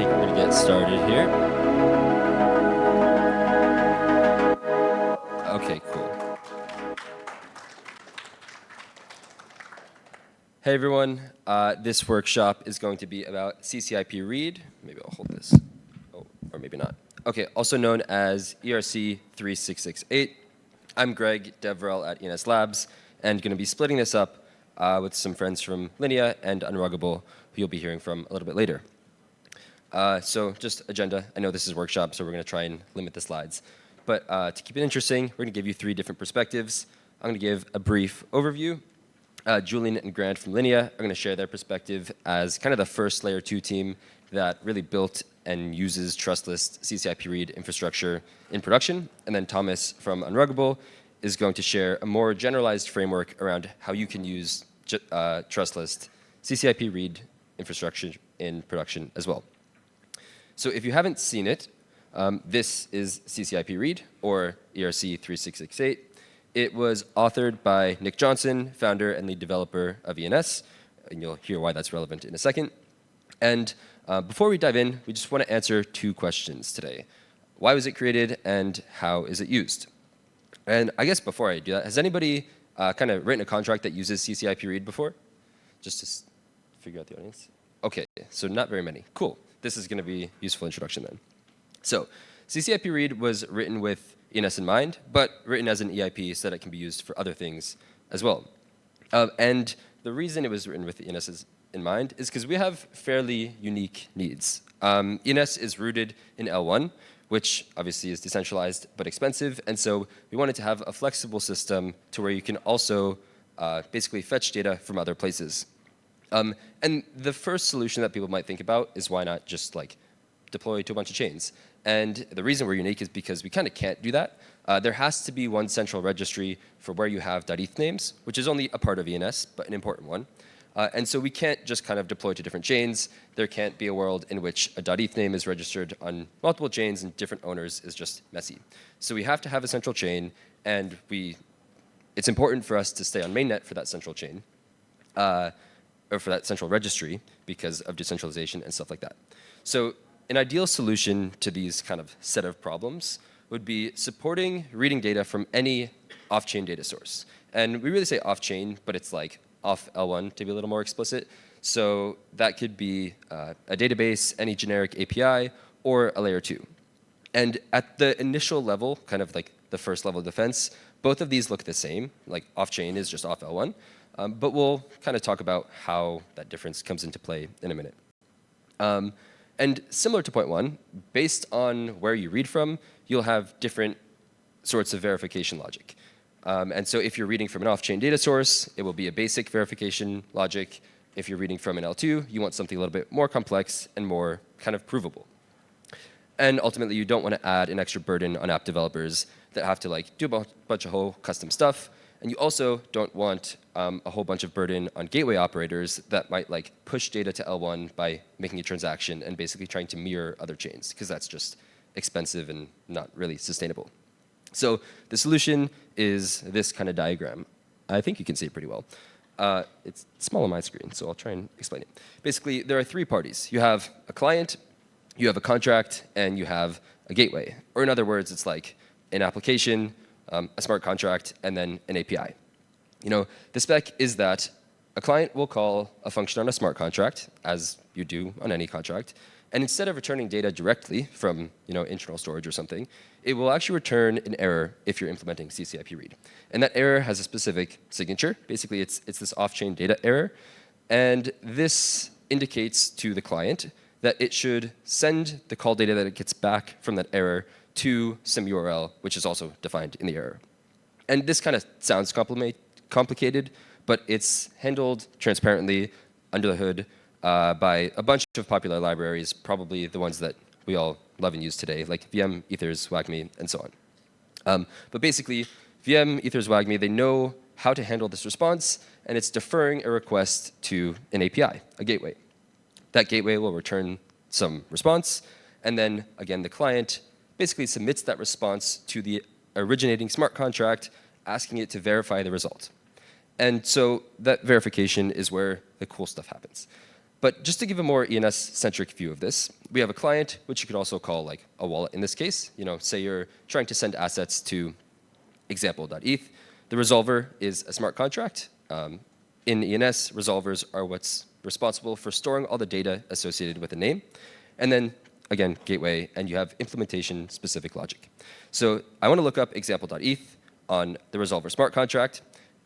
think we're going to get started here. Okay, cool. Hey everyone, this workshop is going to be about CCIP-read. Maybe I'll hold this. Oh, or maybe not. Okay, also known as ERC 3668. I'm Greg, DevRel at ENS Labs, and going to be splitting this up with some friends from Linea and Unruggable, who you'll be hearing from a little bit later. So just agenda. I know this is a workshop, so we're going to try and limit the slides. But to keep it interesting, we're going to give you 3 different perspectives. I'm going to give a brief overview. Julien and Grant from Linea are going to share their perspective as kind of the first Layer 2 team that really built and uses trustless CCIP-read infrastructure in production. And then Thomas from Unruggable is going to share a more generalized framework around how you can use trustless CCIP-read infrastructure in production as well. So if you haven't seen it, this is CCIP-read, or ERC 3668. It was authored by Nick Johnson, founder and lead developer of ENS, and you'll hear why that's relevant in a second. And before we dive in, we just want to answer 2 questions today. Why was it created, and how is it used? And I guess before I do that, has anybody kind of written a contract that uses CCIP-read before? Just to figure out the audience. OK, so not very many. Cool. This is going to be a useful introduction then. So CCIP-read was written with ENS in mind, but written as an EIP so that it can be used for other things as well. And the reason it was written with ENS in mind is because we have fairly unique needs. ENS is rooted in L1, which obviously is decentralized but expensive. And so we wanted to have a flexible system to where you can also basically fetch data from other places. And the first solution that people might think about is why not just like deploy to a bunch of chains. And the reason we're unique is because we kind of can't do that. There has to be one central registry for where you have .eth names, which is only a part of ENS, but an important one. And so we can't just kind of deploy to different chains. There can't be a world in which a .eth name is registered on multiple chains and different owners is just messy. So we have to have a central chain, and it's important for us to stay on mainnet for that central chain. Or for that central registry because of decentralization and stuff like that. So an ideal solution to these kind of set of problems would be supporting reading data from any off-chain data source. And we really say off-chain, but it's like off L1 to be a little more explicit. So that could be a database, any generic API, or a layer 2. And at the initial level, kind of like the first level of defense, both of these look the same. Like off-chain is just off L1. But we'll kind of talk about how that difference comes into play in a minute. And similar to point 1, based on where you read from, you'll have different sorts of verification logic. And so if you're reading from an off-chain data source, it will be a basic verification logic. If you're reading from an L2, you want something a little bit more complex and more kind of provable. And ultimately, you don't want to add an extra burden on app developers that have to like do a bunch of whole custom stuff. And you also don't want a whole bunch of burden on gateway operators that might like push data to L1 by making a transaction and basically trying to mirror other chains, because that's just expensive and not really sustainable. So the solution is this kind of diagram. I think you can see it pretty well. It's small on my screen, so I'll try and explain it. Basically, there are 3 parties. You have a client, you have a contract, and you have a gateway. Or in other words, it's like an application, a smart contract, and then an API. You know, the spec is that a client will call a function on a smart contract, as you do on any contract, and instead of returning data directly from internal storage or something, it will actually return an error if you're implementing CCIP-read. And that error has a specific signature. Basically, it's this off-chain data error. And this indicates to the client that it should send the call data that it gets back from that error to some URL, which is also defined in the error. And this kind of sounds complicated, but it's handled transparently under the hood by a bunch of popular libraries, probably the ones that we all love and use today, like VM, Ethers, WAGMI, and so on. But basically, VM, Ethers, WAGMI, they know how to handle this response, and it's deferring a request to an API, a gateway. That gateway will return some response, and then, again, the client basically submits that response to the originating smart contract, asking it to verify the result. And so that verification is where the cool stuff happens. But just to give a more ENS-centric view of this, we have a client, which you could also call like a wallet in this case. Say you're trying to send assets to example.eth. The resolver is a smart contract. In ENS, resolvers are what's responsible for storing all the data associated with a name. And then, again, gateway, and you have implementation-specific logic. So I want to look up example.eth on the resolver smart contract.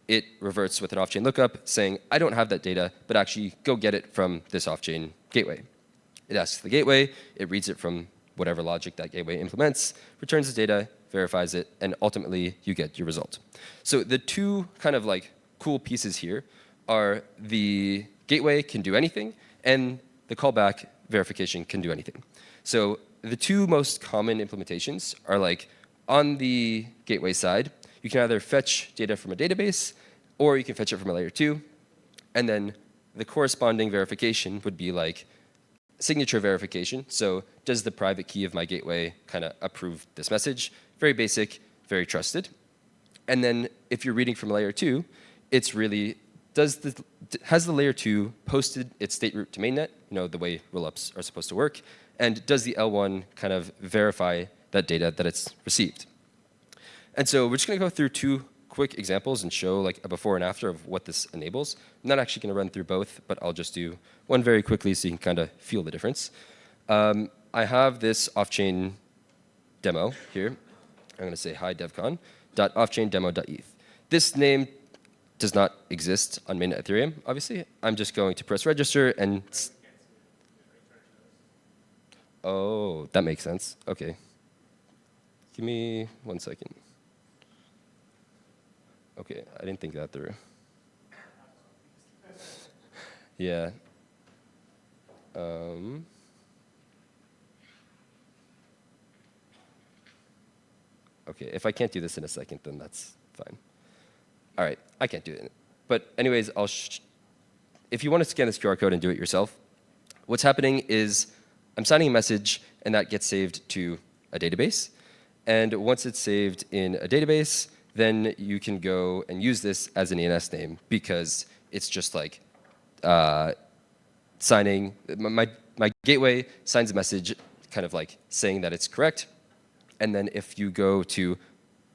It reverts with an off-chain lookup saying, I don't have that data, but actually go get it from this off-chain gateway. It asks the gateway, it reads it from whatever logic that gateway implements, returns the data, verifies it, and ultimately you get your result. So the two kind of like cool pieces here are the gateway can do anything, and the callback verification can do anything. So the two most common implementations are like on the gateway side, you can either fetch data from a database, or you can fetch it from a layer 2. And then the corresponding verification would be like signature verification. So does the private key of my gateway kind of approve this message? Very basic, very trusted. And then if you're reading from layer 2, it's really, has the layer 2 posted its state root to mainnet, the way rollups are supposed to work? And does the L1 kind of verify that data that it's received? And so we're just going to go through two quick examples and show like a before and after of what this enables. I'm not actually going to run through both, but I'll just do one very quickly so you can kind of feel the difference. I have this off-chain demo here. I'm going to say hi devcon.offchaindemo.eth. This name does not exist on mainnet Ethereum, obviously. I'm just going to press register and... Oh, that makes sense. OK. Give me 1 second. OK, I didn't think that through. Yeah. OK, if I can't do this in a second, then that's fine. All right, I can't do it. But anyways, if you want to scan this QR code and do it yourself, what's happening is I'm signing a message, and that gets saved to a database. And once it's saved in a database, then you can go and use this as an ENS name, because it's just like signing, my gateway signs a message kind of like saying that it's correct. And then if you go to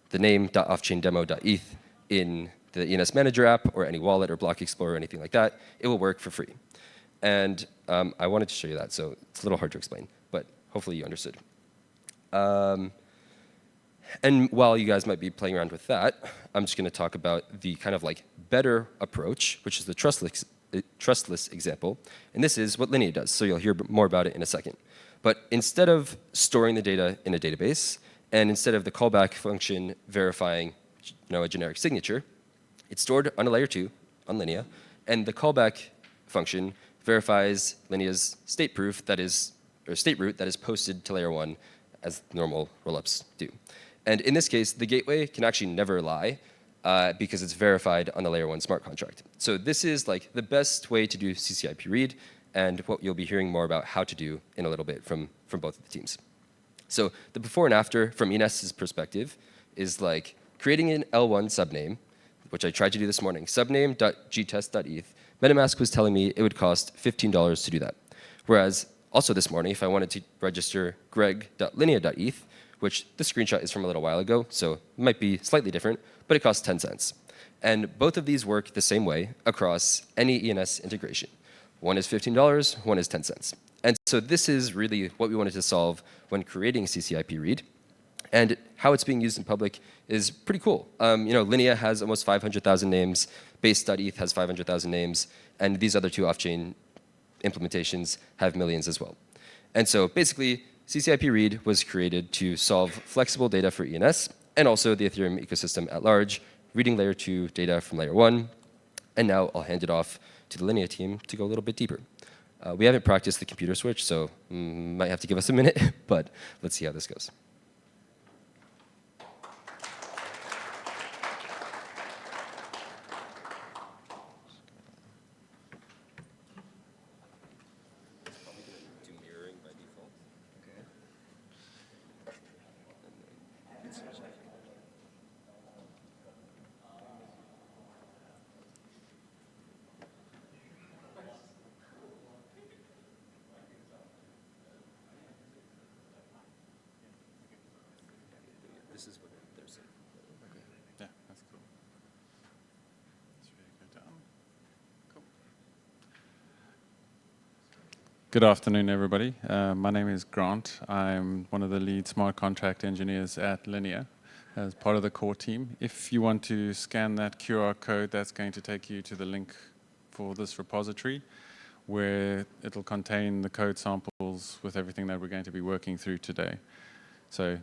the name.offchaindemo.eth in the ENS Manager app or any wallet or Block Explorer or anything like that, it will work for free. And I wanted to show you that, so it's a little hard to explain, but hopefully you understood. And while you guys might be playing around with that, I'm just going to talk about the kind of like better approach, which is the trustless example. And this is what Linea does, so you'll hear more about it in a second. But instead of storing the data in a database, and instead of the callback function verifying a generic signature, it's stored on a layer 2 on Linea, and the callback function verifies Linea's state proof that is, or state root that is posted to layer 1 as normal rollups do. And in this case, the gateway can actually never lie because it's verified on the layer 1 smart contract. So this is like the best way to do CCIP-read, and what you'll be hearing more about how to do in a little bit from both of the teams. So the before and after from ENS's perspective is like creating an L1 subname, which I tried to do this morning, subname.gtest.eth. MetaMask was telling me it would cost $15 to do that. Whereas also this morning, if I wanted to register greg.linea.eth, which the screenshot is from a little while ago, so it might be slightly different, but it costs 10 cents. And both of these work the same way across any ENS integration. One is $15, one is 10 cents. And so this is really what we wanted to solve when creating CCIP-read. And how it's being used in public is pretty cool. Linea has almost 500,000 names, base.eth has 500,000 names, and these other two off-chain implementations have millions as well. And so basically, CCIP-read was created to solve flexible data for ENS, and also the Ethereum ecosystem at large, reading layer 2 data from layer 1. And now I'll hand it off to the Linea team to go a little bit deeper. We haven't practiced the computer switch, so might have to give us a minute, but let's see how this goes. this is what there's. Okay. Yeah, that's cool. Let's really go down. Cool. Good afternoon, everybody. My name is Grant. I'm one of the lead smart contract engineers at Linea as part of the core team. If you want to scan that QR code, that's going to take you to the link for this repository, where it'll contain the code samples with everything that we're going to be working through today. So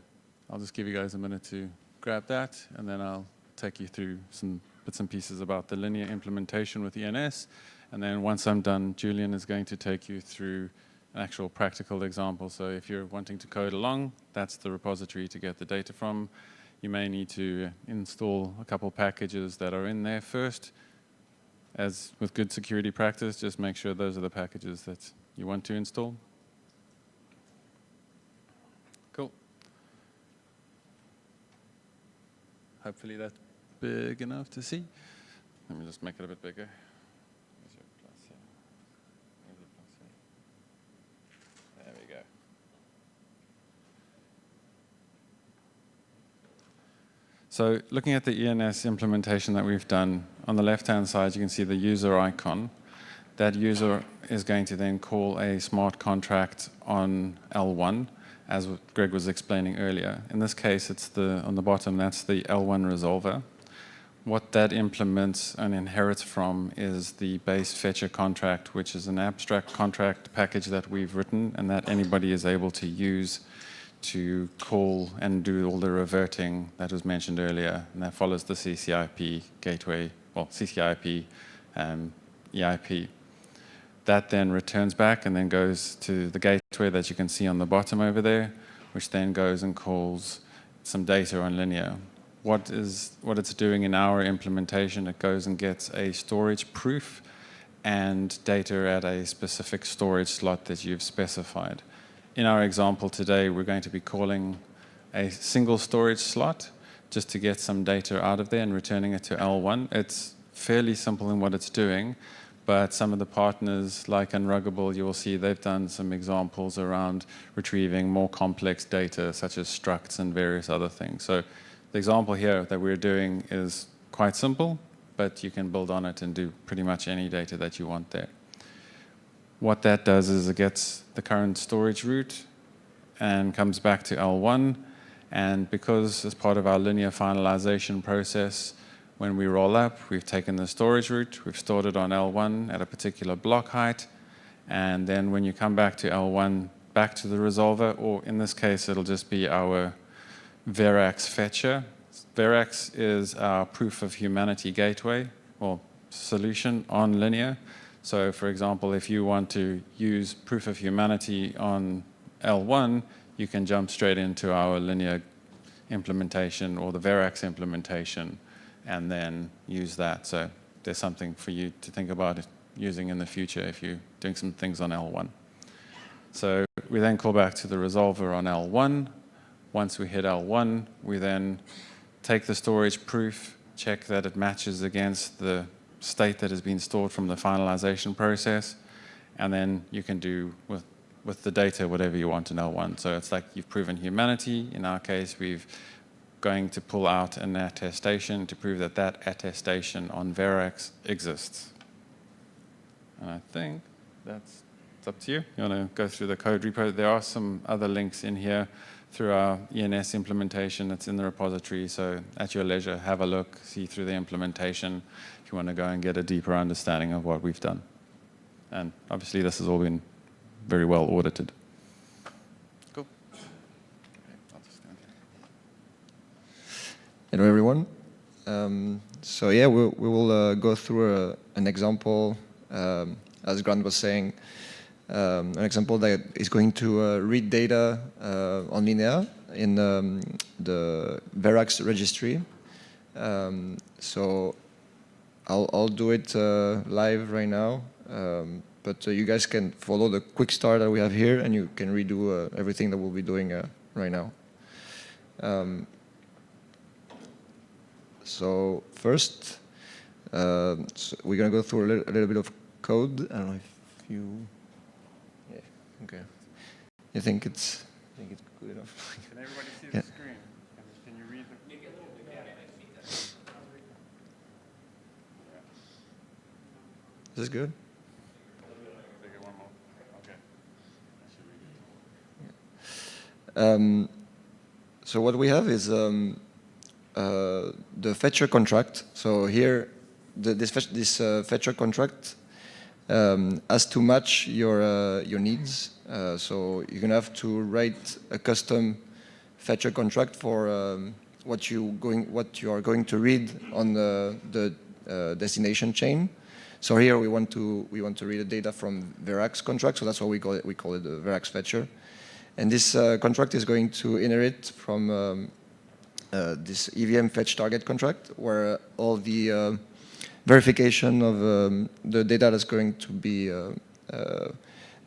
I'll just give you guys a minute to grab that, and then I'll take you through some bits and pieces about the Linea implementation with ENS. And then once I'm done, Julien is going to take you through an actual practical example. So if you're wanting to code along, that's the repository to get the data from. You may need to install a couple packages that are in there first. As with good security practice, just make sure those are the packages that you want to install. Cool. Hopefully that's big enough to see. Let me just make it a bit bigger. Where's your plus here? Where's your plus here? There we go. So looking at the ENS implementation that we've done, on the left-hand side, you can see the user icon. That user is going to then call a smart contract on L1, as Greg was explaining earlier. In this case, it's on the bottom, that's the L1 resolver. What that implements and inherits from is the base fetcher contract, which is an abstract contract package that we've written and that anybody is able to use to call and do all the reverting that was mentioned earlier, and that follows the CCIP gateway, well, CCIP EIP. That then returns back and then goes to the gateway that you can see on the bottom over there, which then goes and calls some data on Linea. What it's doing in our implementation, it goes and gets a storage proof and data at a specific storage slot that you've specified. In our example today, we're going to be calling a single storage slot just to get some data out of there and returning it to L1. It's fairly simple in what it's doing, but some of the partners like Unruggable, you will see they've done some examples around retrieving more complex data, such as structs and various other things. So the example here that we're doing is quite simple, but you can build on it and do pretty much any data that you want there. What that does is it gets the current storage route and comes back to L1. And because as part of our linear finalization process, when we roll up, we've taken the storage route, we've stored it on L1 at a particular block height. And then when you come back to L1, back to the resolver, or in this case, it'll just be our Verax fetcher. Verax is our proof of humanity gateway or solution on Linea. So for example, if you want to use proof of humanity on L1, you can jump straight into our Linea implementation or the Verax implementation and then use that. So there's something for you to think about using in the future if you're doing some things on L1. So we then call back to the resolver on L1. Once we hit L1, we then take the storage proof, check that it matches against the state that has been stored from the finalization process, and then you can do with the data whatever you want in L1. So it's like you've proven humanity. In our case, we've going to pull out an attestation to prove that that attestation on Verax exists. And I think it's up to you. You want to go through the code repo? There are some other links in here through our ENS implementation that's in the repository. So at your leisure, have a look, see through the implementation if you want to go and get a deeper understanding of what we've done. And obviously, this has all been very well audited. Cool. Okay, I'll just stand here. Hello, everyone. So yeah, we will go through an example, as Grant was saying, an example that is going to read data on Linea in the Verax registry. So I'll do it live right now, but you guys can follow the quick start that we have here, and you can redo everything that we'll be doing right now. So first, so we're going to go through a little bit of code. I don't know if you... Yeah, okay. You think it's good enough? Can everybody see Yeah. the screen? Can you read this good? So what we have is the fetcher contract. So here, this fetcher contract has to match your needs. So you're gonna have to write a custom fetcher contract for what you are going to read on the destination chain. So here we want to read the data from Verax contract. So that's why we call it the Verax fetcher. And this contract is going to inherit from this EVM fetch target contract, where all the verification of the data that's going to be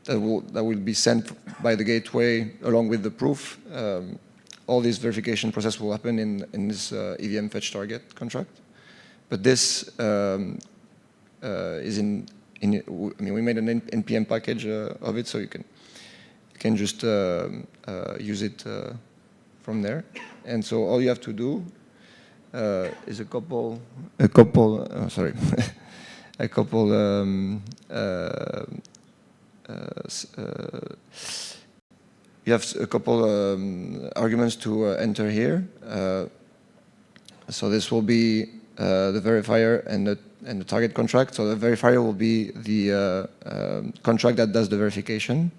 that will be sent by the gateway along with the proof. All this verification process will happen in this EVM fetch target contract. But this is I mean, we made an NPM package of it, so you can just use it from there. And so all you have to do is a couple sorry, a couple you have a couple arguments to enter here. So this will be the verifier and the target contract. So the verifier will be the contract that does the verification.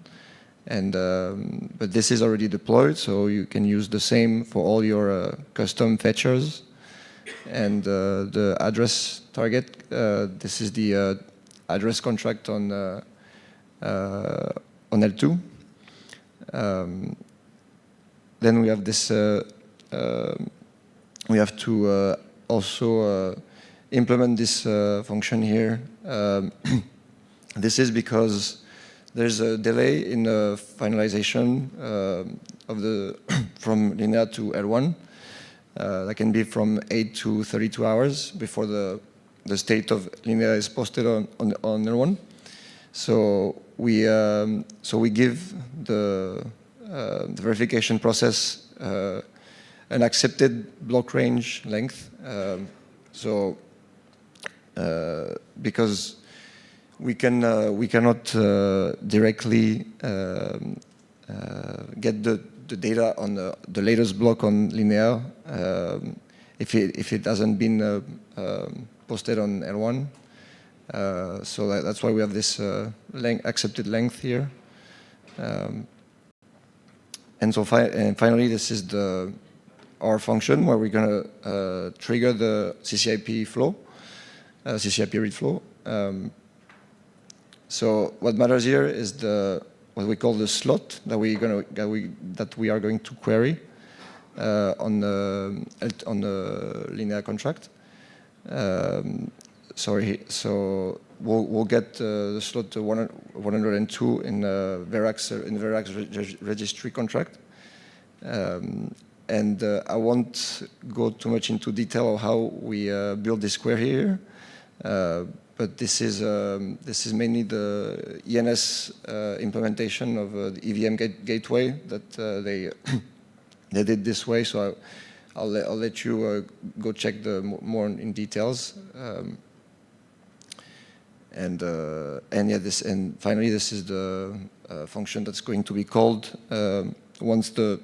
And but this is already deployed, so you can use the same for all your custom fetchers. And the address target, this is the address contract on L2. Then we have this. We have to also implement this function here. This is because there's a delay in the finalization of the from Linea to L1. That can be from 8 to 32 hours before the state of Linea is posted on L1. So we give the verification process an accepted block range length. Because we cannot directly get the data on the latest block on Linea if it hasn't been posted on L1. So that's why we have this accepted length here. And so finally, this is our function where we're going to trigger the CCIP flow, CCIP-read flow. So what matters here is what we call the slot that we are going to query on the Linea contract. So we'll get the slot 102 in Verax registry contract. And I won't go too much into detail of how we build this query here. But this is mainly the ENS implementation of the EVM gateway that they did this way. So I'll let you go check more in details. And finally, this is the function that's going to be called once the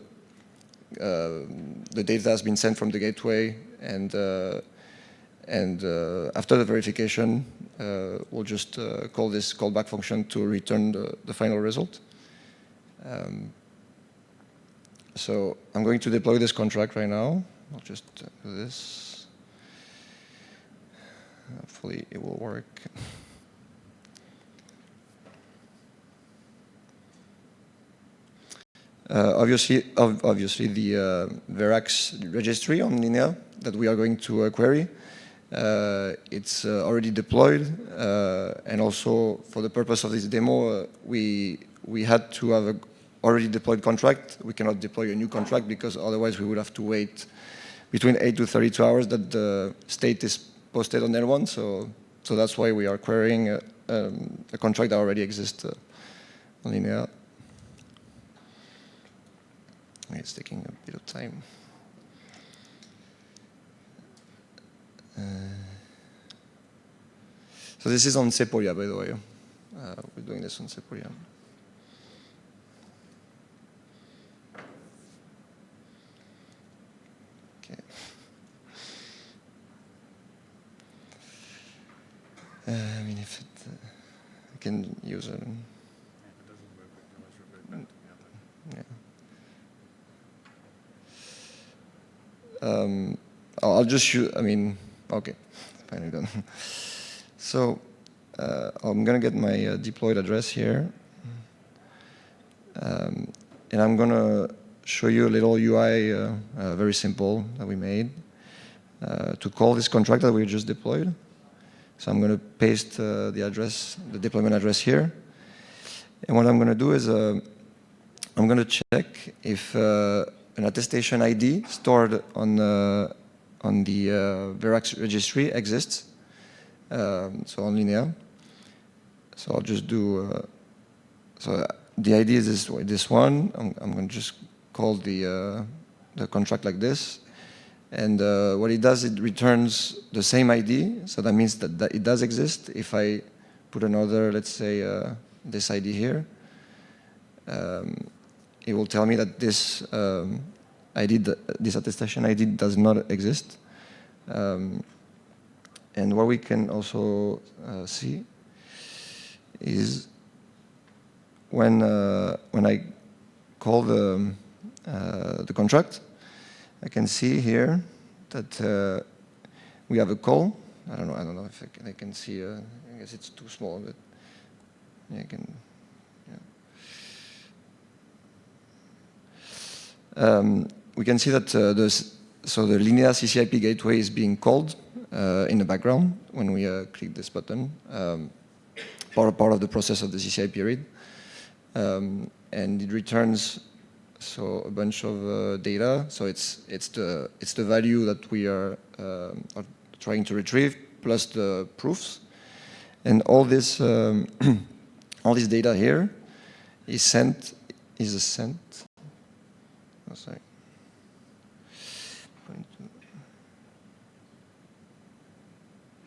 data has been sent from the gateway, and after the verification, we'll just call this callback function to return the final result. So I'm going to deploy this contract right now. I'll just do this. Hopefully it will work. Obviously, the Verax registry on Linea that we are going to query, it's already deployed, and also for the purpose of this demo, we had to have an already deployed contract. We cannot deploy a new contract because otherwise we would have to wait between 8 to 32 hours that the state is posted on L1. So that's why we are querying a contract that already exists on Linea. It's taking a bit of time. So So this is on Sepolia, by the way. We're doing this on Sepolia. Okay. I mean, if it, I can use a... Yeah. I'll just shoot, I mean, okay, finally done. So I'm going to get my deployed address here. And I'm going to show you a little UI, very simple, that we made to call this contract that we just deployed. So I'm going to paste the address, the deployment address here. And what I'm going to do is I'm going to check if an attestation ID stored on the Verax registry exists. So on Linea. So I'll just do, so the ID is this one. I'm going to just call the contract like this. And what it does, it returns the same ID. So that means that it does exist. If I put another, let's say, this ID here, it will tell me that this this attestation ID does not exist. And what we can also see is when I call the contract, I can see here that we have a call. I don't know if I can see. I guess it's too small, but yeah, I can. Yeah. We can see that so the Linea CCIP gateway is being called in the background when we click this button. Part of the process of the CCIP-read, and it returns a bunch of data. So it's the value that we are trying to retrieve plus the proofs, and all this all this data here is sent. Oh, sorry.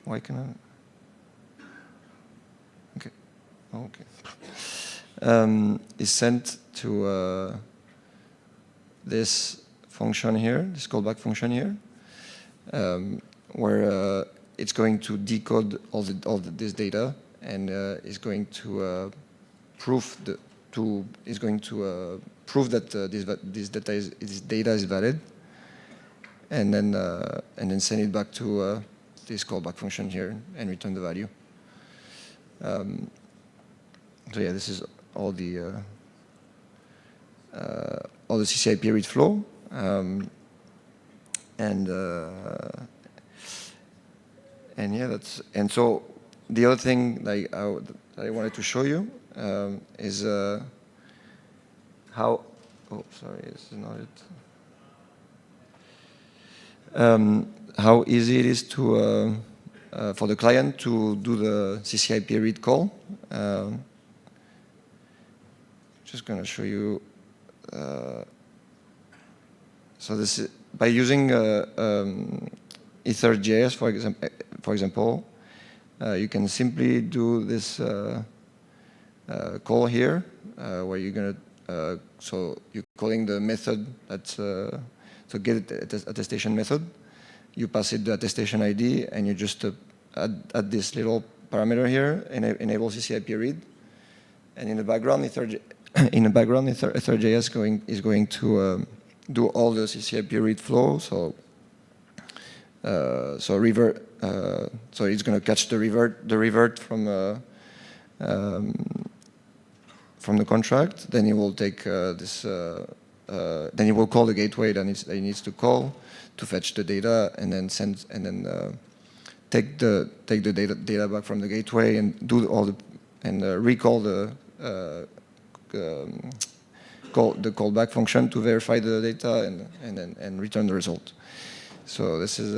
Why can I? Okay. Oh, okay. Is sent to this function here, this callback function here, where it's going to decode this data and is going to prove that this data is valid, and then send it back to this callback function here and return the value. So yeah, this is all the CCIP-read flow, and yeah, so the other thing that I wanted to show you is how. Oh, sorry, this is not it. How easy it is to for the client to do the CCIP-read call. Just going to show you. So this is by using Ether.js, for example, you can simply do this call here, where you're going to so you're calling the method that's so get attestation method. You pass it the attestation ID, and you just add this little parameter here, and enable CCIP-read. And in the background, Ether.js is going to do all the CCIP-read flow. So revert. So it's going to catch the revert from the contract. Then it will take this. Then it will call the gateway that it needs to call to fetch the data, and then take the data back from the gateway and do all the recall the callback function to verify the data and return the result. So this is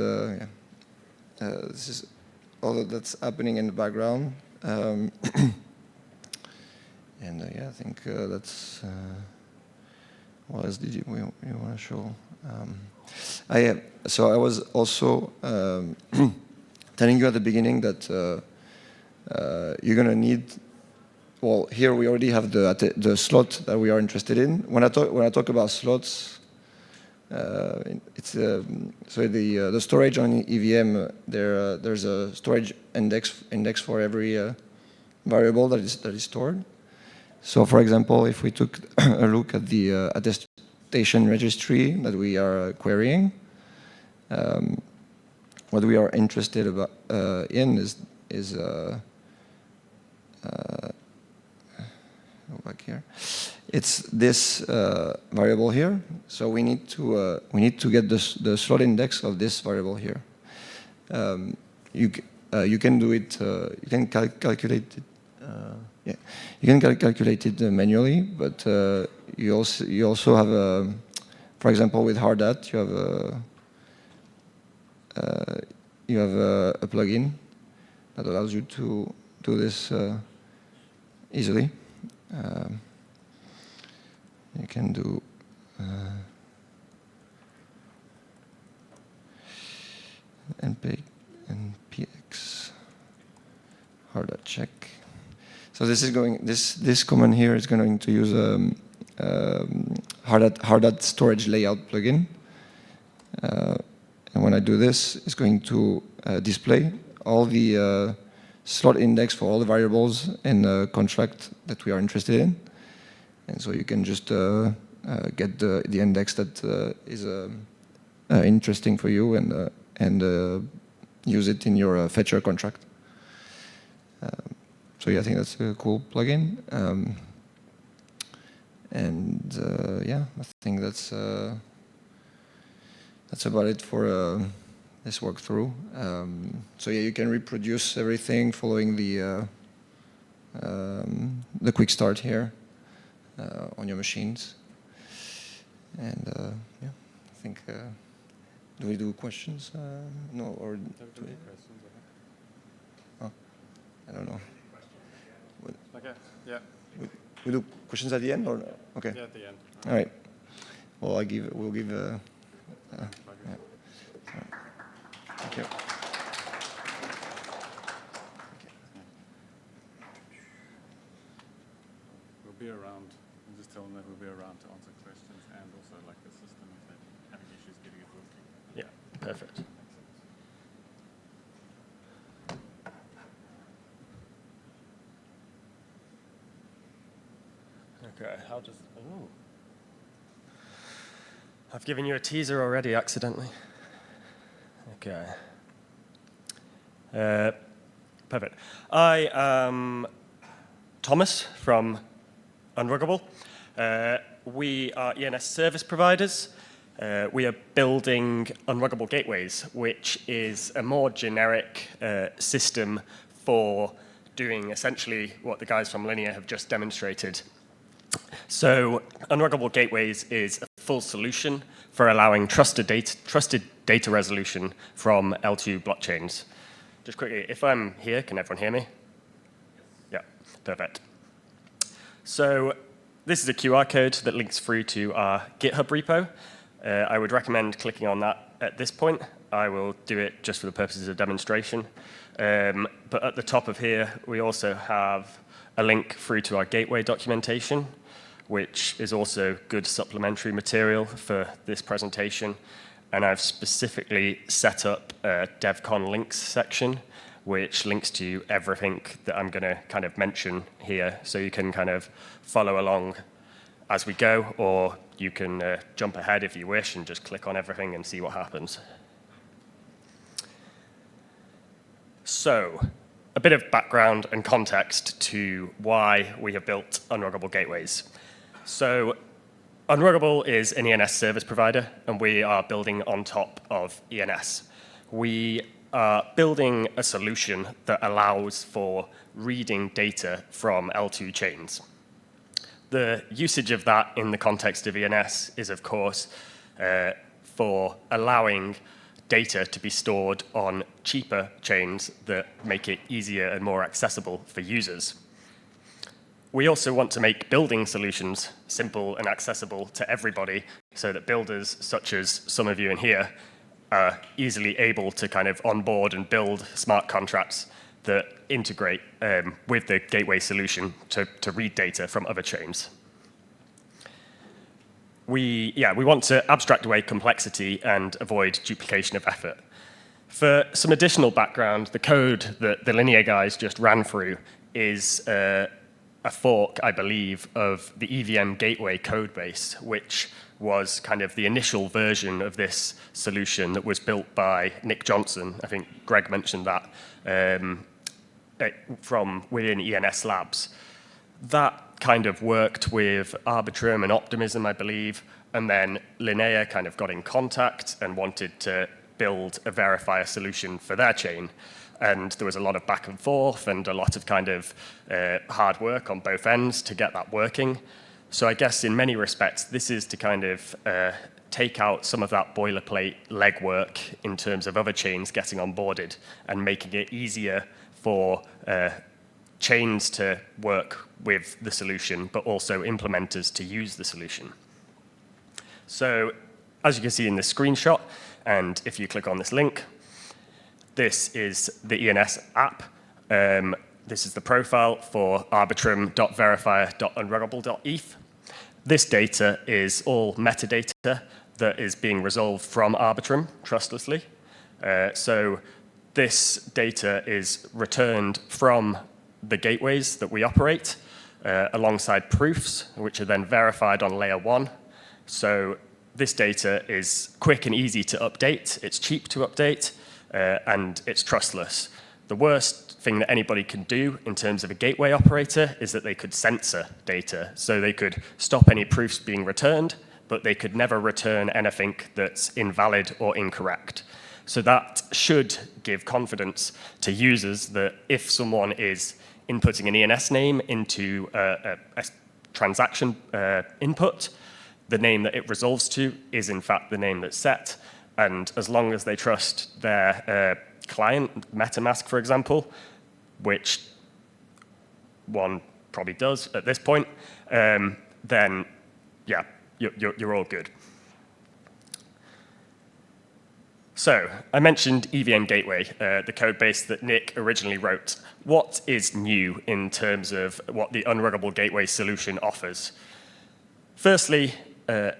all that's happening in the background, and yeah, I think that's. What else did you want to show? So I was also telling you at the beginning that you're going to need, well, here we already have the slot that we are interested in. When I talk about slots, it's so the storage on EVM. There's a storage index for every variable that is stored. So, for example, if we took a look at the attestation registry that we are querying, what we are interested in is go back here. It's this variable here. So we need to get the slot index of this variable here. You can do it. You can calculate it. Yeah, you can calculate it manually, but you also have for example, with Hardhat, you have a plugin that allows you to do this easily. You can do npx Hardhat check. So this is this command here is going to use Hardhat storage layout plugin. And when I do this, it's going to display all the slot index for all the variables in the contract that we are interested in. And so you can just get the index that is interesting for you and use it in your fetcher contract. So yeah, I think that's a cool plugin. Yeah, I think that's about it for this walkthrough. So yeah, you can reproduce everything following the quick start here on your machines. And yeah, I think do we do questions? No, or oh, I don't know. Okay. Yeah. We do questions at the end, or okay? Yeah, at the end. All right. Well, we'll give. Yeah. Thank you. We'll be around. We'll just tell them that we'll be around to answer questions and also like the system if they're having issues getting it working. Yeah, perfect. Okay, how does... Oh. I've given you a teaser already accidentally. Okay. Perfect. I am Thomas from Unruggable. We are ENS service providers. We are building Unruggable gateways, which is a more generic system for doing essentially what the guys from Linea have just demonstrated. So Unruggable Gateways is a full solution for allowing trusted data resolution from L2 blockchains. Just quickly, if I'm here, can everyone hear me? Yeah, perfect. So this is a QR code that links through to our GitHub repo. I would recommend clicking on that at this point. I will do it just for the purposes of demonstration. But at the top of here, we also have a link through to our gateway documentation, which is also good supplementary material for this presentation. And I've specifically set up a Devcon links section, which links to everything that I'm going to kind of mention here. So you can kind of follow along as we go, or you can jump ahead if you wish and just click on everything and see what happens. So a bit of background and context to why we have built Unruggable Gateways. So Unruggable is an ENS service provider, and we are building on top of ENS. We are building a solution that allows for reading data from L2 chains. The usage of that in the context of ENS is, of course, for allowing data to be stored on cheaper chains that make it easier and more accessible for users. We also want to make building solutions simple and accessible to everybody so that builders, such as some of you in here, are easily able to kind of onboard and build smart contracts that integrate with the gateway solution to read data from other chains. We want to abstract away complexity and avoid duplication of effort. For some additional background, the code that the Linea guys just ran through is a fork, I believe, of the EVM gateway code base, which was kind of the initial version of this solution that was built by Nick Johnson. I think Greg mentioned that, from within ENS Labs. That kind of worked with Arbitrum and Optimism, I believe, and then Linea kind of got in contact and wanted to build a verifier solution for their chain. And there was a lot of back and forth and a lot of kind of hard work on both ends to get that working. So I guess in many respects, this is to kind of take out some of that boilerplate legwork in terms of other chains getting onboarded and making it easier for chains to work with the solution, but also implementers to use the solution. So as you can see in this screenshot, and if you click on this link, this is the ENS app. This is the profile for arbitrum.verifier.unruggable.eth. This data is all metadata that is being resolved from Arbitrum trustlessly. So this data is returned from the gateways that we operate alongside proofs, which are then verified on layer 1. So this data is quick and easy to update, it's cheap to update, and it's trustless. The worst thing that anybody can do in terms of a gateway operator is that they could censor data. So they could stop any proofs being returned, but they could never return anything that's invalid or incorrect. So that should give confidence to users that if someone is inputting an ENS name into a transaction input, the name that it resolves to is in fact the name that's set. And as long as they trust their client, MetaMask, for example, which one probably does at this point, then yeah, you're all good. So I mentioned EVM Gateway, the code base that Nick originally wrote. What is new in terms of what the Unruggable Gateway solution offers? Firstly,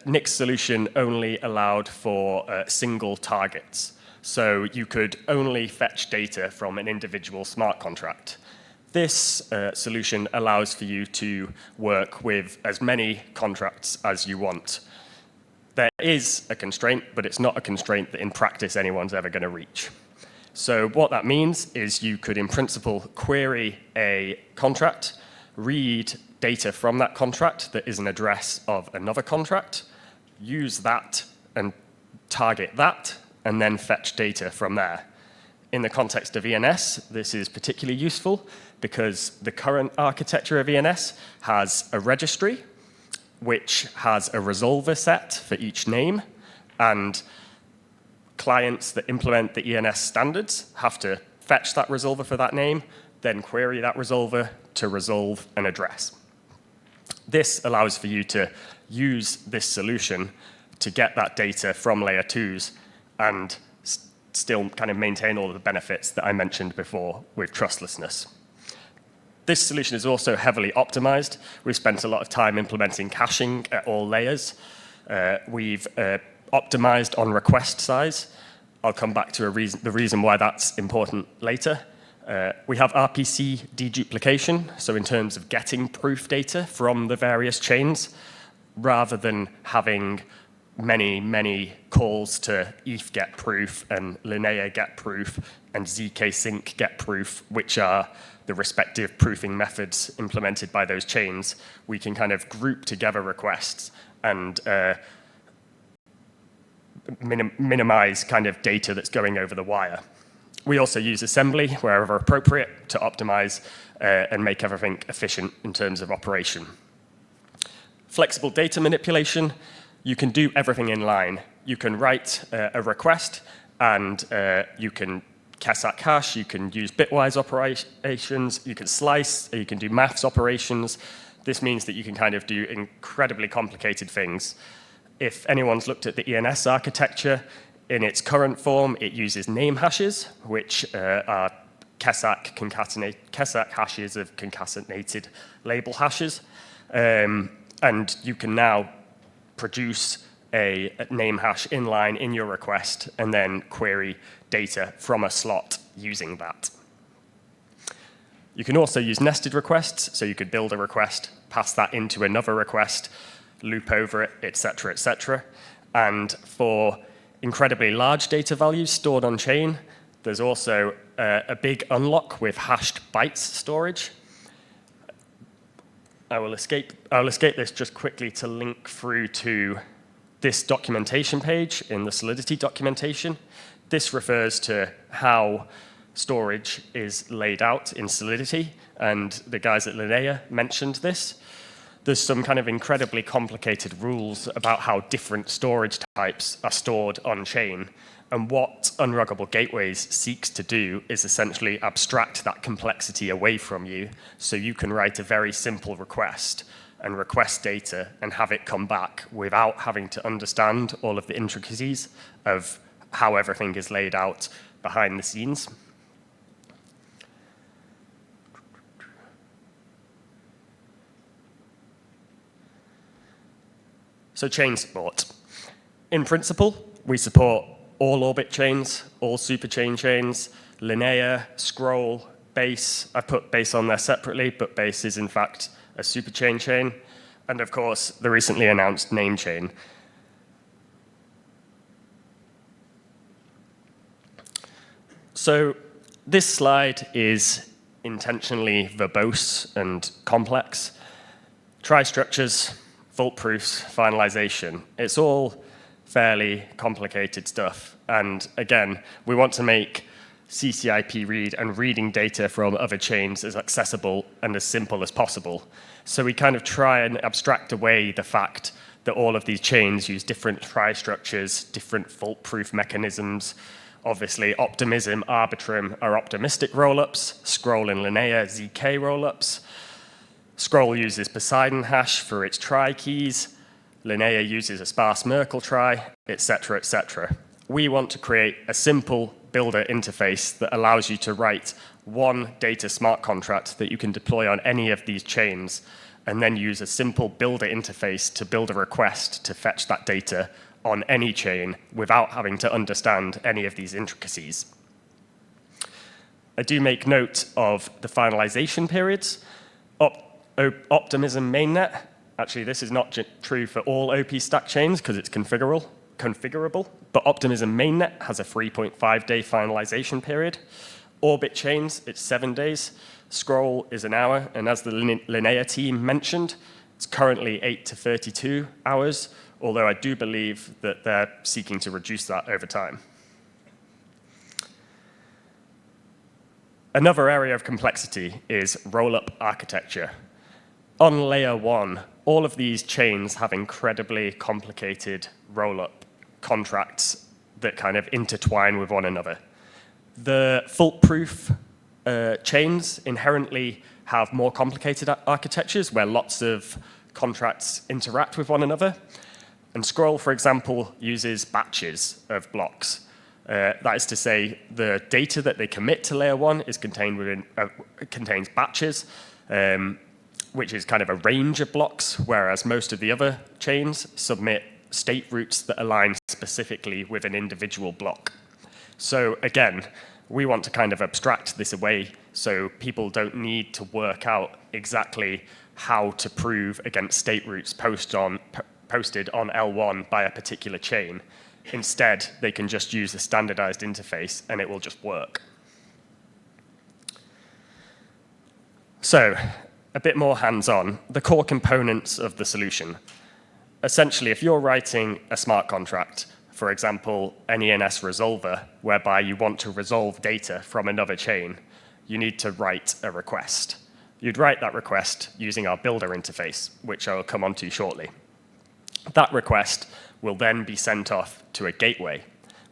Nick's solution only allowed for single targets. So you could only fetch data from an individual smart contract. This solution allows for you to work with as many contracts as you want. There is a constraint, but it's not a constraint that in practice anyone's ever going to reach. So what that means is you could in principle query a contract, read data from that contract that is an address of another contract, use that and target that, and then fetch data from there. In the context of ENS, this is particularly useful because the current architecture of ENS has a registry, which has a resolver set for each name, and clients that implement the ENS standards have to fetch that resolver for that name, then query that resolver to resolve an address. This allows for you to use this solution to get that data from layer 2s and still kind of maintain all of the benefits that I mentioned before with trustlessness. This solution is also heavily optimized. We've spent a lot of time implementing caching at all layers. We've optimized on request size. I'll come back to the reason why that's important later. We have RPC deduplication, so in terms of getting proof data from the various chains, rather than having many calls to ETH get proof and Linea get proof and ZK Sync get proof, which are the respective proofing methods implemented by those chains, we can kind of group together requests and minimize kind of data that's going over the wire. We also use assembly wherever appropriate to optimize and make everything efficient in terms of operation. Flexible data manipulation, you can do everything in line. You can write a request and you can Kesat cache, you can use bitwise operations, you can slice, you can do maths operations. This means that you can kind of do incredibly complicated things. If anyone's looked at the ENS architecture, in its current form, it uses name hashes, which are Kesak hashes of concatenated label hashes. And you can now produce a name hash inline in your request and then query data from a slot using that. You can also use nested requests, so you could build a request, pass that into another request, loop over it, etc., etc. And for incredibly large data values stored on chain, there's also a big unlock with hashed bytes storage. I'll escape this just quickly to link through to this documentation page in the Solidity documentation. This refers to how storage is laid out in Solidity, and the guys at Linea mentioned this. There's some kind of incredibly complicated rules about how different storage types are stored on-chain, and what Unruggable Gateways seeks to do is essentially abstract that complexity away from you, so you can write a very simple request and request data and have it come back without having to understand all of the intricacies of how everything is laid out behind the scenes. So chain support. In principle, we support all orbit chains, all superchain chains, Linea, Scroll, Base. I put Base on there separately, but Base is in fact a superchain chain. And of course, the recently announced name chain. So this slide is intentionally verbose and complex. Try structures, fault proofs, finalization. It's all fairly complicated stuff. And again, we want to make CCIP-read and reading data from other chains as accessible and as simple as possible. So we kind of try and abstract away the fact that all of these chains use different try structures, different fault-proof mechanisms. Obviously, Optimism, Arbitrum are optimistic rollups, Scroll and Linea, ZK rollups. Scroll uses Poseidon hash for its try keys. Linea uses a sparse Merkle try, etc., etc. We want to create a simple builder interface that allows you to write one data smart contract that you can deploy on any of these chains, and then use a simple builder interface to build a request to fetch that data on any chain without having to understand any of these intricacies. I do make note of the finalization periods. Optimism mainnet, actually this is not true for all OP stack chains because it's configurable, but Optimism mainnet has a 3.5-day finalization period. Orbit chains, it's 7 days. Scroll is an hour, and as the Linea team mentioned, it's currently 8 to 32 hours, although I do believe that they're seeking to reduce that over time. Another area of complexity is roll-up architecture. On layer 1, all of these chains have incredibly complicated roll-up contracts that kind of intertwine with one another. The fault-proof chains inherently have more complicated architectures where lots of contracts interact with one another. And Scroll, for example, uses batches of blocks. That is to say, the data that they commit to layer 1 is contains batches, which is kind of a range of blocks, whereas most of the other chains submit state roots that align specifically with an individual block. So again, we want to kind of abstract this away so people don't need to work out exactly how to prove against state roots posted on L1 by a particular chain. Instead, they can just use a standardized interface and it will just work. So, a bit more hands-on, the core components of the solution. Essentially, if you're writing a smart contract, for example, an ENS resolver, whereby you want to resolve data from another chain, you need to write a request. You'd write that request using our builder interface, which I'll come onto shortly. That request will then be sent off to a gateway.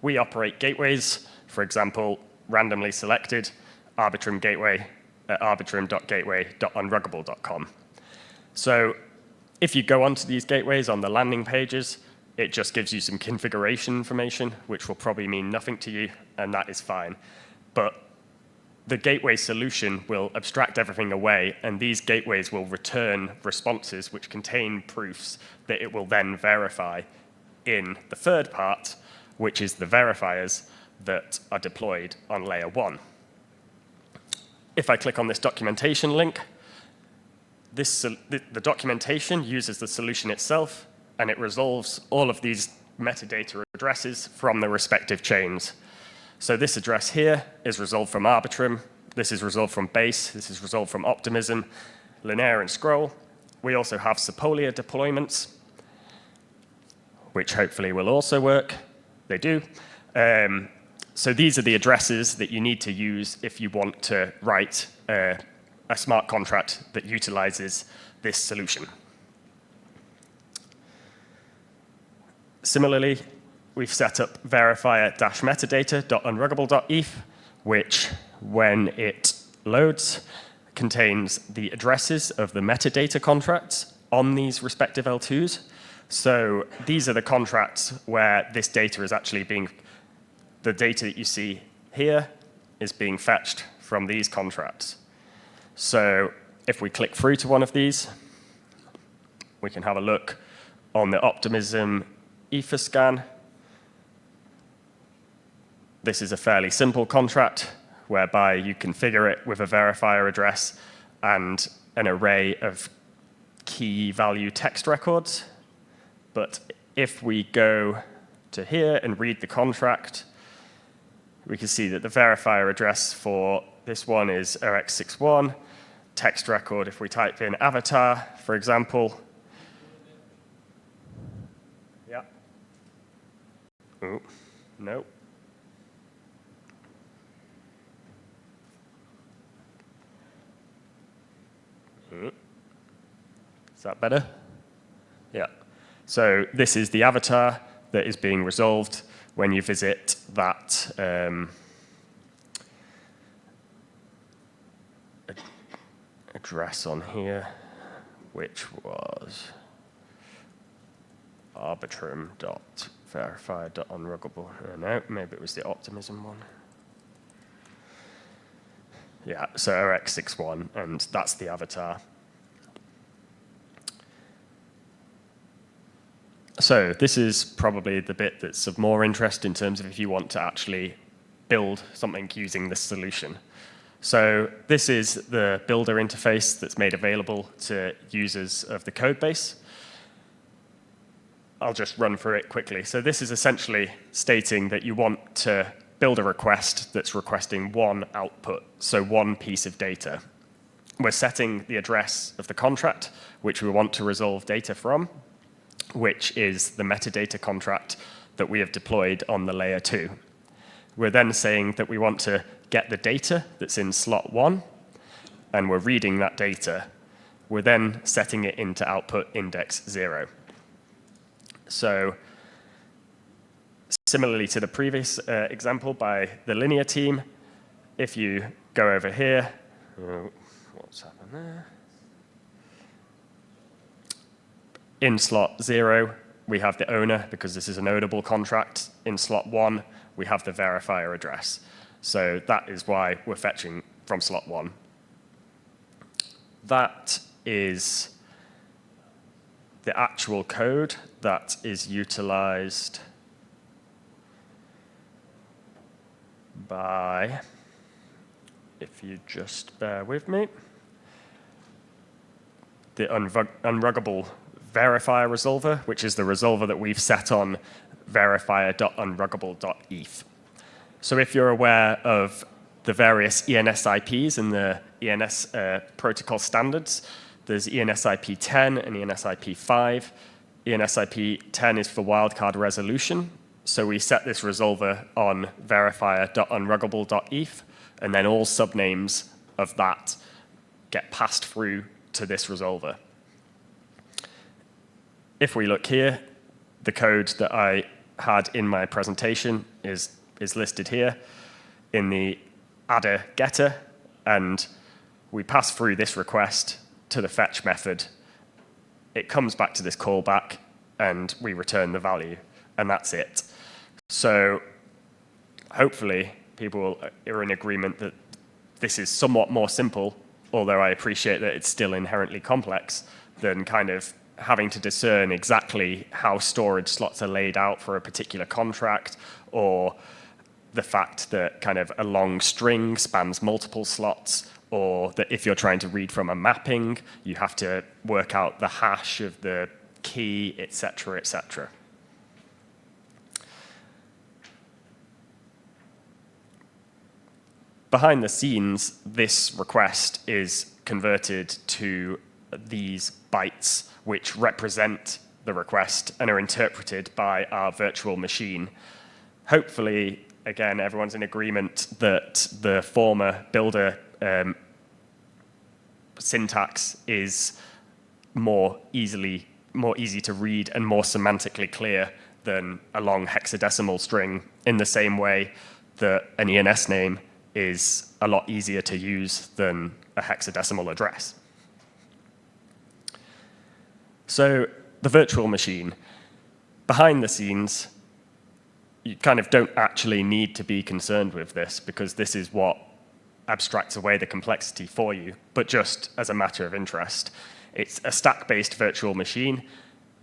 We operate gateways, for example, randomly selected, Arbitrum gateway at arbitrum.gateway.unruggable.com. So if you go onto these gateways on the landing pages, it just gives you some configuration information, which will probably mean nothing to you, and that is fine. But the gateway solution will abstract everything away, and these gateways will return responses which contain proofs that it will then verify in the third part, which is the verifiers that are deployed on layer 1. If I click on this documentation link, the documentation uses the solution itself, and it resolves all of these metadata addresses from the respective chains. So this address here is resolved from Arbitrum. This is resolved from Base. This is resolved from Optimism, Linea, and Scroll. We also have Sepolia deployments, which hopefully will also work. They do. So these are the addresses that you need to use if you want to write a smart contract that utilizes this solution. Similarly, we've set up verifier-metadata.unruggable.eth, which, when it loads, contains the addresses of the metadata contracts on these respective L2s. So these are the contracts where this data is actually the data that you see here is being fetched from these contracts. So if we click through to one of these, we can have a look on the Optimism Ether scan. This is a fairly simple contract whereby you configure it with a verifier address and an array of key value text records. But if we go to here and read the contract, we can see that the verifier address for this one is OX61. Text record, if we type in avatar, for example. Yeah. Ooh, no. Is that better? Yeah. So this is the avatar that is being resolved when you visit that address on here, which was arbitrum.verifier.unruggable. No, maybe it was the Optimism one. Yeah, so OX61, and that's the avatar. So this is probably the bit that's of more interest in terms of if you want to actually build something using this solution. So this is the builder interface that's made available to users of the code base. I'll just run through it quickly. So this is essentially stating that you want to build a request that's requesting one output, so one piece of data. We're setting the address of the contract, which we want to resolve data from, which is the metadata contract that we have deployed on the layer 2. We're then saying that we want to get the data that's in slot 1, and we're reading that data. We're then setting it into output index 0. So similarly to the previous example by the Linea team, if you go over here, what's happened there? In slot 0, we have the owner, because this is an ownable contract. In slot 1, we have the verifier address. So that is why we're fetching from slot 1. That is the actual code that is utilized by, if you just bear with me, the Unruggable verifier resolver, which is the resolver that we've set on verifier.unruggable.eth. So if you're aware of the various ENS IPs and the ENS protocol standards, there's ENS IP 10 and ENS IP 5. ENS IP 10 is for wildcard resolution. So we set this resolver on verifier.unruggable.eth, and then all subnames of that get passed through to this resolver. If we look here, the code that I had in my presentation is listed here in the adder getter, and we pass through this request to the fetch method. It comes back to this callback, and we return the value, and that's it. So hopefully people are in agreement that this is somewhat more simple, although I appreciate that it's still inherently complex, than kind of having to discern exactly how storage slots are laid out for a particular contract, or the fact that kind of a long string spans multiple slots, or that if you're trying to read from a mapping, you have to work out the hash of the key, etc., etc. Behind the scenes, this request is converted to these bytes, which represent the request and are interpreted by our virtual machine. Hopefully, again, everyone's in agreement that the former builder syntax is more easy to read and more semantically clear than a long hexadecimal string, in the same way that an ENS name is a lot easier to use than a hexadecimal address. So the virtual machine, behind the scenes, you kind of don't actually need to be concerned with this, because this is what abstracts away the complexity for you, but just as a matter of interest. It's a stack-based virtual machine.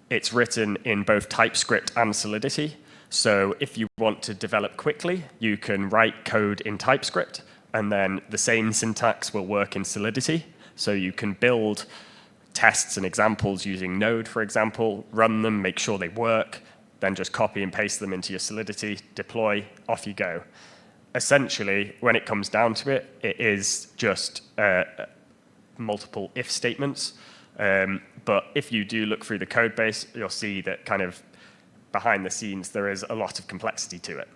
It's written in both TypeScript and Solidity. So if you want to develop quickly, you can write code in TypeScript, and then the same syntax will work in Solidity. So you can build tests and examples using Node, for example, run them, make sure they work, then just copy and paste them into your Solidity, deploy, off you go. Essentially, when it comes down to it, it is just multiple if statements. But if you do look through the code base, you'll see that kind of behind the scenes, there is a lot of complexity to it.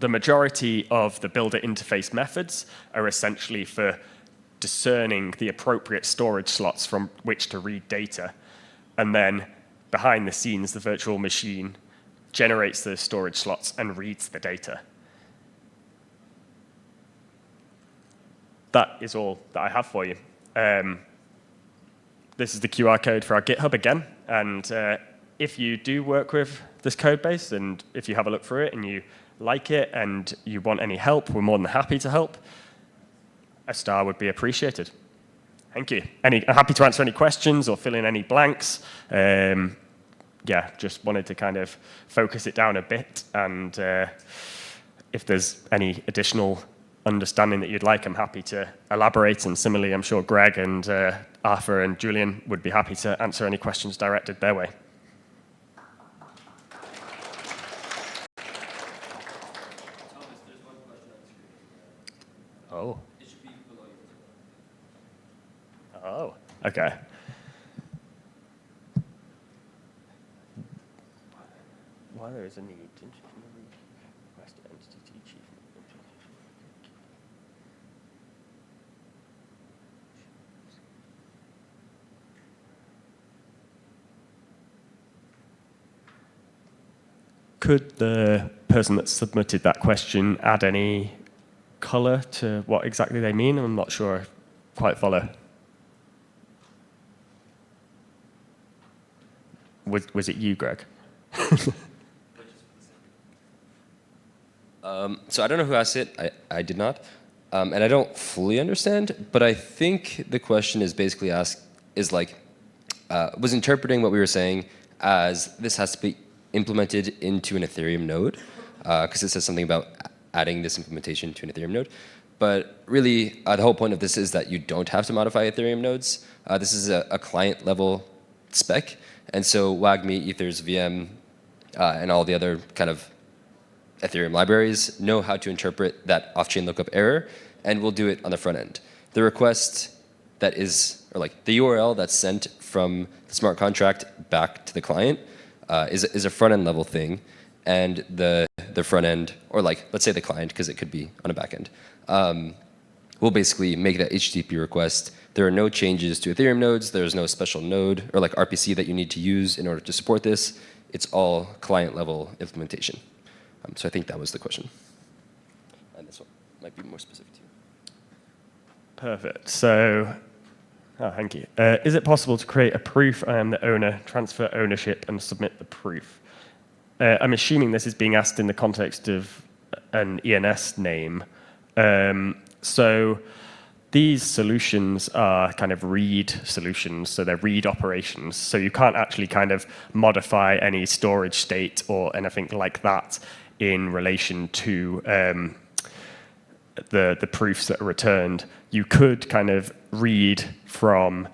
The majority of the builder interface methods are essentially for discerning the appropriate storage slots from which to read data. And then behind the scenes, the virtual machine generates those storage slots and reads the data. That is all that I have for you. This is the QR code for our GitHub again. And if you do work with this code base, and if you have a look through it and you like it and you want any help, we're more than happy to help. A star would be appreciated. Thank you. I'm happy to answer any questions or fill in any blanks. Yeah, just wanted to kind of focus it down a bit. And if there's any additional understanding that you'd like, I'm happy to elaborate. And similarly, I'm sure Greg and Arthur and Julien would be happy to answer any questions directed their way. Oh. It should be below you. Oh, okay. Why there is a need? Request entity chief. Could the person that submitted that question add any color to what exactly they mean? I'm not sure I quite follow. Was it you, Greg? So I don't know who asked it. I did not. And I don't fully understand, but I think the question is basically was interpreting what we were saying as this has to be implemented into an Ethereum node, because it says something about adding this implementation to an Ethereum node. But really, the whole point of this is that you don't have to modify Ethereum nodes. This is a client level spec. And so WAGMI, Ethers, VM, and all the other kind of Ethereum libraries know how to interpret that off-chain lookup error, and will do it on the front end. The request that is, or like the URL that's sent from the smart contract back to the client is a front-end level thing, and the front end, or like let's say the client, because it could be on a back end, will basically make that HTTP request. There are no changes to Ethereum nodes. There's no special node or like RPC that you need to use in order to support this. It's all client level implementation. So I think that was the question. And this one might be more specific to you. Perfect. So, thank you. Is it possible to create a proof I am the owner, transfer ownership, and submit the proof? I'm assuming this is being asked in the context of an ENS name. So these solutions are kind of read solutions, so they're read operations. So you can't actually kind of modify any storage state or anything like that in relation to the proofs that are returned. You could kind of read from,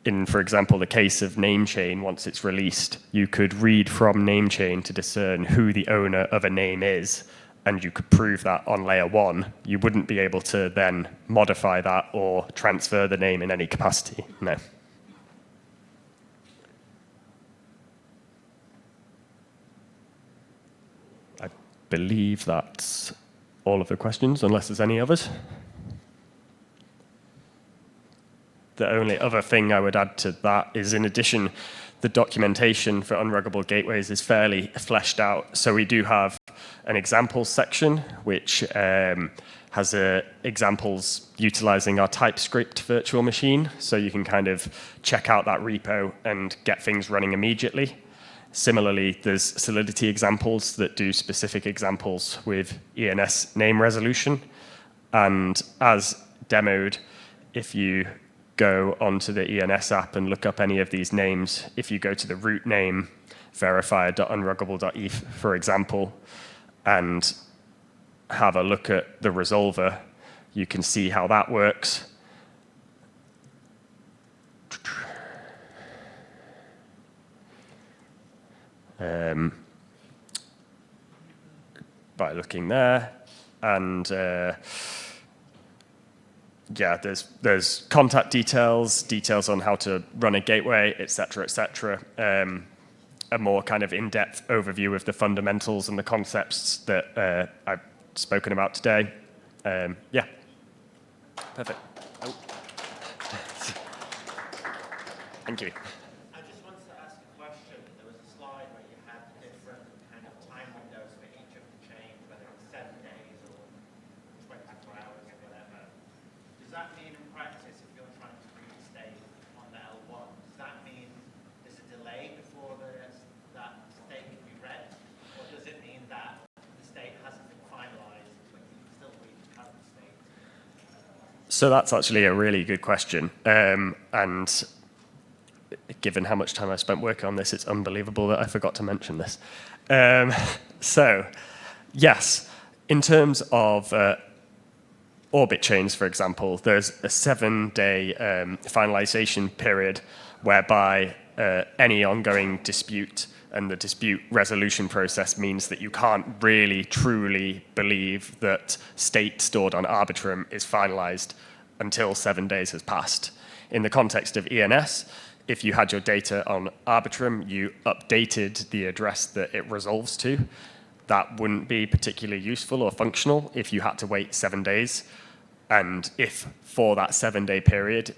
in, for example, the case of name chain, once it's released, you could read from name chain to discern who the owner of a name is, and you could prove that on layer 1. You wouldn't be able to then modify that or transfer the name in any capacity, no. I believe that's all of the questions, unless there's any others. The only other thing I would add to that is, in addition, the documentation for unruggable gateways is fairly fleshed out. So we do have an examples section, which has examples utilizing our TypeScript virtual machine. So you can kind of check out that repo and get things running immediately. Similarly, there's Solidity examples that do specific examples with ENS name resolution. And as demoed, if you go onto the ENS app and look up any of these names, if you go to the root name, verifier.unruggable.eth, for example, and have a look at the resolver, you can see how that works. By looking there, and yeah, there's contact details on how to run a gateway, et cetera, a more kind of in-depth overview of the fundamentals and the concepts that I've spoken about today. Yeah, perfect. Oh. Thank you. I just wanted to ask a question. There was a slide where you had the different kind of time windows for each of the chains, whether it's 7 days or 24 hours or whatever. Does that mean in practice, if you're trying to read a state on the L1, does that mean there's a delay before that state can be read? Or does it mean that the state hasn't been finalized, but you can still read the current state? So that's actually a really good question. And given how much time I spent working on this, it's unbelievable that I forgot to mention this. So, yes, in terms of orbit chains, for example, there's a 7-day finalization period whereby any ongoing dispute and the dispute resolution process means that you can't really truly believe that state stored on Arbitrum is finalized until 7 days has passed. In the context of ENS, if you had your data on Arbitrum, you updated the address that it resolves to. That wouldn't be particularly useful or functional if you had to wait 7 days. And if for that 7-day period,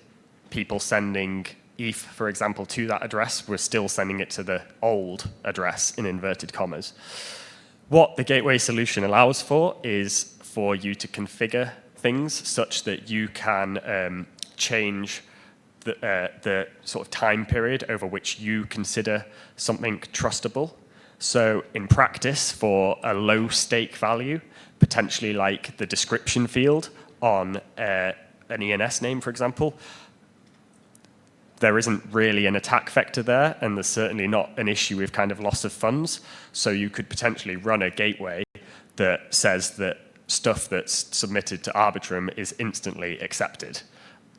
people sending ETH, for example, to that address were still sending it to the old address in inverted commas. What the gateway solution allows for is for you to configure things such that you can change the sort of time period over which you consider something trustable. So in practice, for a low stake value, potentially like the description field on an ENS name, for example, there isn't really an attack vector there, and there's certainly not an issue with kind of loss of funds. So you could potentially run a gateway that says that stuff that's submitted to Arbitrum is instantly accepted.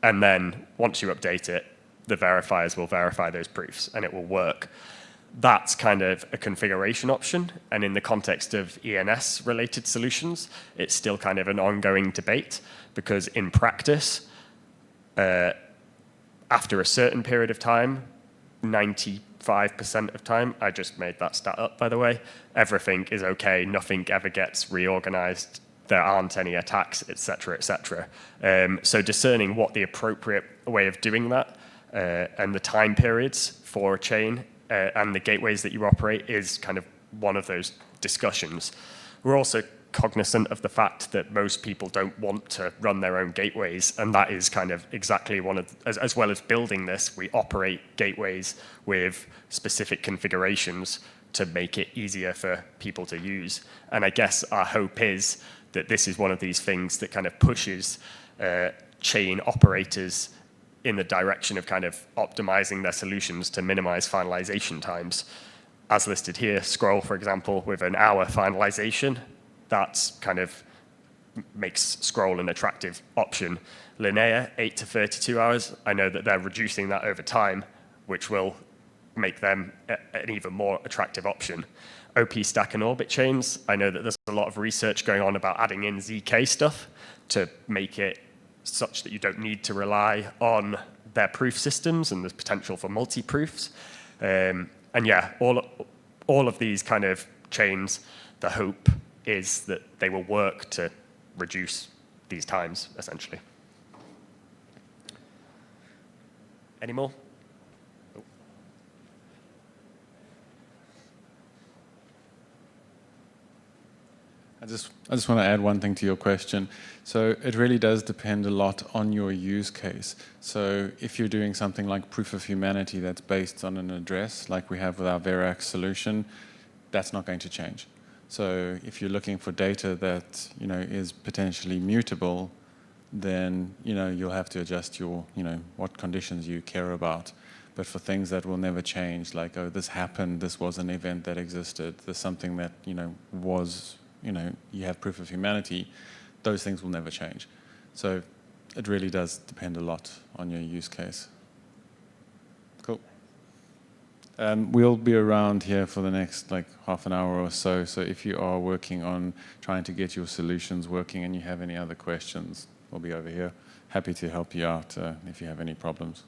And then once you update it, the verifiers will verify those proofs and it will work. That's kind of a configuration option. And in the context of ENS related solutions, it's still kind of an ongoing debate, because in practice, after a certain period of time, 95% of time, I just made that stat up, by the way, everything is okay, nothing ever gets reorganized, there aren't any attacks, et cetera, et cetera. So discerning what the appropriate way of doing that and the time periods for a chain and the gateways that you operate is kind of one of those discussions. We're also cognizant of the fact that most people don't want to run their own gateways, and that is kind of exactly one of, as well as building this, we operate gateways with specific configurations to make it easier for people to use. And I guess our hope is that this is one of these things that kind of pushes chain operators in the direction of kind of optimizing their solutions to minimize finalization times. As listed here, Scroll, for example, with an hour finalization, that's kind of makes Scroll an attractive option. Linea, 8 to 32 hours, I know that they're reducing that over time, which will make them an even more attractive option. OP Stack and Orbit chains, I know that there's a lot of research going on about adding in ZK stuff to make it such that you don't need to rely on their proof systems, and there's potential for multi-proofs. And yeah, all of these kind of chains, the hope is that they will work to reduce these times, essentially. Any more? I just want to add one thing to your question. So it really does depend a lot on your use case. So if you're doing something like proof of humanity that's based on an address, like we have with our Verax solution, that's not going to change. So if you're looking for data that is potentially mutable, then you'll have to adjust your what conditions you care about. But for things that will never change, like, oh, this happened, this was an event that existed, there's something that was, you have proof of humanity, those things will never change. So it really does depend a lot on your use case. Cool. We'll be around here for the next half an hour or so. So if you are working on trying to get your solutions working and you have any other questions, we'll be over here. Happy to help you out if you have any problems.